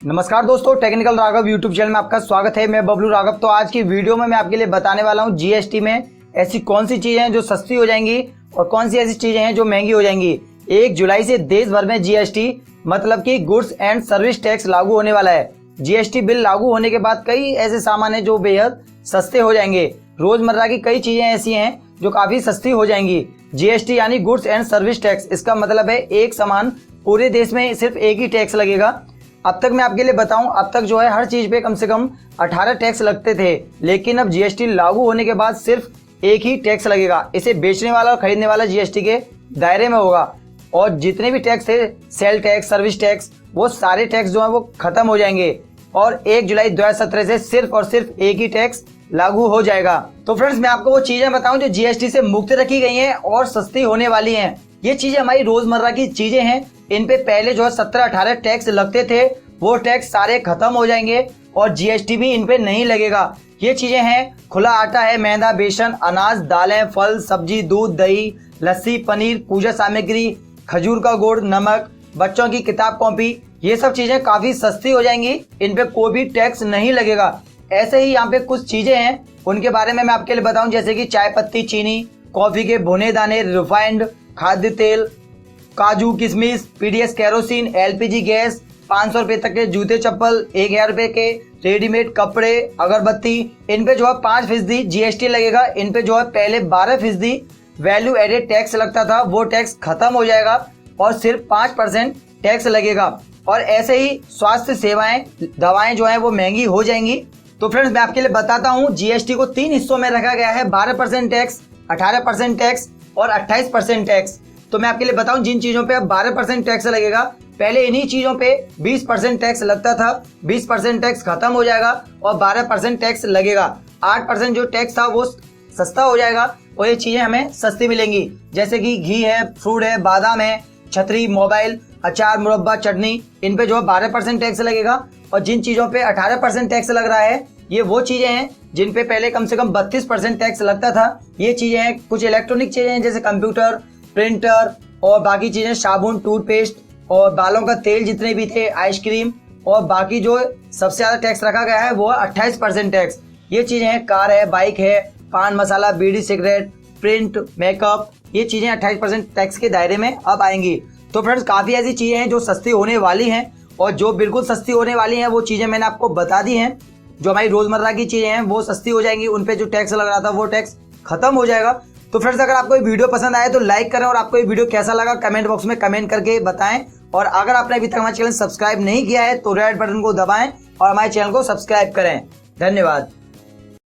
नमस्कार दोस्तों, technical Raghav YouTube channel में आपका स्वागत है। मैं बबलू राघव। तो आज की वीडियो में मैं आपके लिए बताने वाला हूं जीएसटी में ऐसी कौन सी चीजें हैं जो सस्ती हो जाएंगी और कौन सी ऐसी चीजें हैं जो महंगी हो जाएंगी। 1 जुलाई से देश भर में जीएसटी मतलब कि गुड्स एंड सर्विस टैक्स लागू होने वाला है। जीएसटी बिल लागू होने के बाद कई ऐसे सामान है जो बेहद सस्ते हो जाएंगे। रोजमर्रा की कई चीजें ऐसी हैं जो काफी सस्ती हो जाएंगी। जीएसटी यानी गुड्स एंड सर्विस टैक्स, इसका मतलब है एक सामान पूरे देश में सिर्फ एक ही टैक्स लगेगा। अब तक मैं आपके लिए बताऊं, अब तक जो है हर चीज पे कम से कम 18 टैक्स लगते थे, लेकिन अब जीएसटी लागू होने के बाद सिर्फ एक ही टैक्स लगेगा। इसे बेचने वाला और खरीदने वाला जीएसटी के दायरे में होगा और जितने भी टैक्स थे, सेल टैक्स, सर्विस टैक्स, वो सारे टैक्स जो है वो खत्म हो जाएंगे और 1 जुलाई 2017 से सिर्फ और सिर्फ एक ही टैक्स लागू हो जाएगा। तो फ्रेंड्स, मैं आपको वो चीजें बताऊं जो जीएसटी से मुक्त रखी गई हैं और सस्ती होने वाली हैं। ये चीजें हमारी रोजमर्रा की चीजें हैं। इन पे पहले जो है 17-18 टैक्स लगते थे, वो टैक्स सारे खत्म हो जाएंगे और जीएसटी भी इन पे नहीं लगेगा। ये चीजें हैं खुला आटा है, मैदा, बेसन, अनाज, दालें, फल, सब्जी, दूध, दही, लस्सी, पनीर, पूजा सामग्री, खजूर का गुड़, नमक, बच्चों की किताब कॉपी। ये सब चीजें काफी सस्ती हो जाएंगी, इन पे कोई भी टैक्स नहीं लगेगा। ऐसे ही यहाँ पे कुछ चीजें हैं, उनके बारे में मैं आपके लिए बताऊं, जैसे कि चाय पत्ती, चीनी, कॉफी के भुने दाने, रिफाइंड खाद्य तेल, काजू, किशमिश, पीडीएस केरोसिन, एलपीजी गैस, 500 रुपए तक के जूते चप्पल, 1000 रुपए के रेडीमेड कपड़े, अगरबत्ती। इन पे जो है 5% जीएसटी लगेगा। इन पे जो है पहले 12% वैल्यू एडेड टैक्स लगता था, वो टैक्स खत्म हो जाएगा और सिर्फ 5% टैक्स लगेगा। और ऐसे ही स्वास्थ्य सेवाएं, दवाएं जो है वो महंगी हो जाएंगी। तो फ्रेंड्स, मैं आपके लिए बताता हूँ, जीएसटी को 3 हिस्सों में रखा गया है, 12% टैक्स, 18% टैक्स और 28% टैक्स। तो मैं आपके लिए बताऊं, जिन चीजों पे अब 12% टैक्स लगेगा, पहले इन्हीं चीजों पे 20% टैक्स लगता था, 20% टैक्स खत्म हो जाएगा और 12% टैक्स लगेगा। 8% जो टैक्स था वो सस्ता हो जाएगा और ये चीजें हमें सस्ती मिलेंगी, जैसे कि घी है, फ्रूट है, बादाम है, छतरी, मोबाइल, अचार, मुरब्बा, चटनी। इन पे जो है 12% टैक्स लगेगा। और जिन चीजों पे 18% टैक्स लग रहा है, ये वो चीजें हैं जिन पे पहले कम से कम 32% टैक्स लगता था। ये चीजें हैं कुछ इलेक्ट्रॉनिक चीजें हैं, जैसे कंप्यूटर, प्रिंटर और बाकी चीजें, साबुन, टूथपेस्ट और बालों का तेल जितने भी थे, आइसक्रीम। और बाकी जो सबसे ज्यादा टैक्स रखा गया है वो 28% टैक्स। ये चीजें हैं कार है, बाइक है, पान मसाला, बीड़ी, सिगरेट, प्रिंट, मेकअप। ये चीजें 28% टैक्स के दायरे में अब आएंगी। तो फ्रेंड्स, काफी ऐसी चीजें हैं जो सस्ती होने वाली हैं और जो बिल्कुल सस्ती होने वाली हैं वो चीजें मैंने आपको बता दी हैं। जो हमारी रोजमर्रा की चीजें हैं वो सस्ती हो जाएंगी, उन पे जो टैक्स लग रहा था वो टैक्स खत्म हो जाएगा। तो फ्रेंड्स, अगर आपको ये वीडियो पसंद आए तो लाइक करें और आपको ये वीडियो कैसा लगा कमेंट बॉक्स में कमेंट करके बताएं। और अगर आपने अभी तक हमारे चैनल सब्सक्राइब नहीं किया है तो रेड बटन को दबाएं और हमारे चैनल को सब्सक्राइब करें। धन्यवाद।